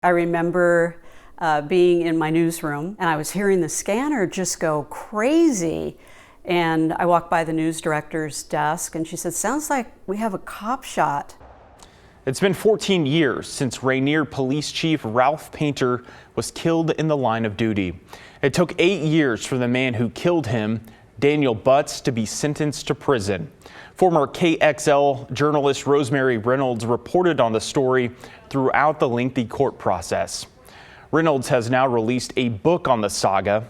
I remember being in my newsroom and I was hearing the scanner just go crazy. And I walked by the news director's desk and she said, "Sounds like we have a cop shot." It's been 14 years since Rainier Police Chief Ralph Painter was killed in the line of duty. It took 8 years for the man who killed him, Daniel Butts, to be sentenced to prison. Former KXL journalist Rosemary Reynolds reported on the story throughout the lengthy court process. Reynolds has now released a book on the saga.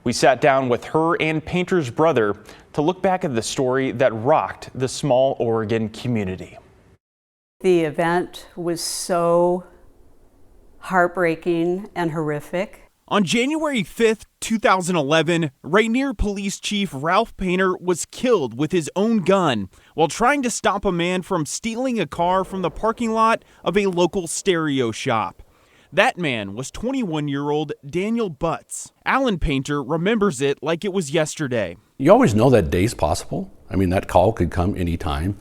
We sat down with her and Painter's brother to look back at the story that rocked the small Oregon community. The event was so heartbreaking and horrific. On January 5th, 2011, Rainier Police Chief Ralph Painter was killed with his own gun while trying to stop a man from stealing a car from the parking lot of a local stereo shop. That man was 21-year-old Daniel Butts. Alan Painter remembers it like it was yesterday. You always know that day's possible. I mean, that call could come anytime.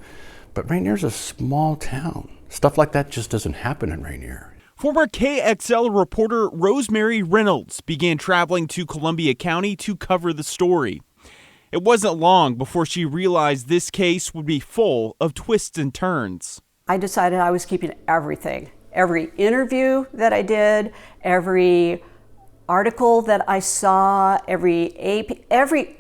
But Rainier's a small town. Stuff like that just doesn't happen in Rainier. Former KXL reporter Rosemary Reynolds began traveling to Columbia County to cover the story. It wasn't long before she realized this case would be full of twists and turns. I decided I was keeping everything. Every interview that I did, every article that I saw,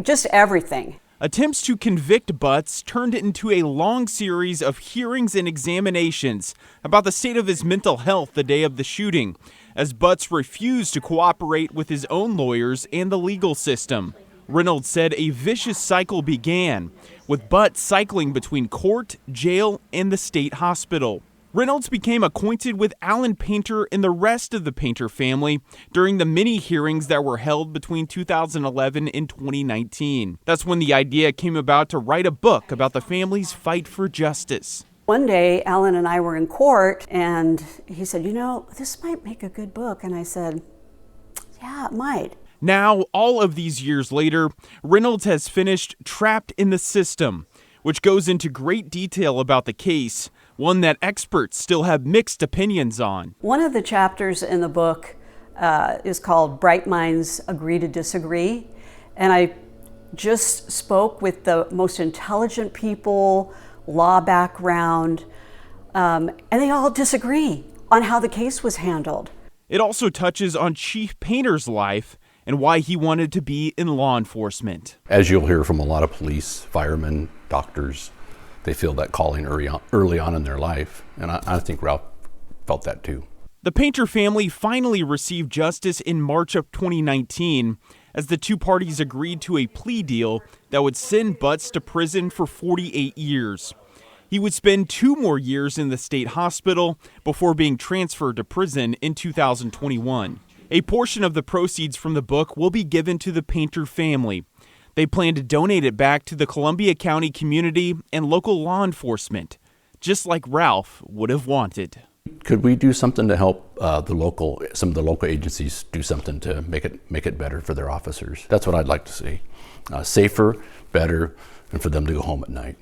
just everything. Attempts to convict Butts turned into a long series of hearings and examinations about the state of his mental health the day of the shooting, as Butts refused to cooperate with his own lawyers and the legal system. Reynolds said a vicious cycle began, with Butts cycling between court, jail, and the state hospital. Reynolds became acquainted with Alan Painter and the rest of the Painter family during the many hearings that were held between 2011 and 2019. That's when the idea came about to write a book about the family's fight for justice. One day, Alan and I were in court, and he said, "You know, this might make a good book." And I said, "Yeah, it might." Now, all of these years later, Reynolds has finished Trapped in the System, which goes into great detail about the case, one that experts still have mixed opinions on. One of the chapters in the book is called Bright Minds Agree to Disagree. And I just spoke with the most intelligent people, law background, and they all disagree on how the case was handled. It also touches on Chief Painter's life and why he wanted to be in law enforcement. As you'll hear from a lot of police, firemen, doctors, they feel that calling early on in their life. And I think Ralph felt that too. The Painter family finally received justice in March of 2019 as the two parties agreed to a plea deal that would send Butts to prison for 48 years. He would spend 2 more years in the state hospital before being transferred to prison in 2021. A portion of the proceeds from the book will be given to the Painter family. They plan to donate it back to the Columbia County community and local law enforcement, just like Ralph would have wanted. Could we do something to help some of the local agencies do something to make it better for their officers? That's what I'd like to see. Safer, better, and for them to go home at night.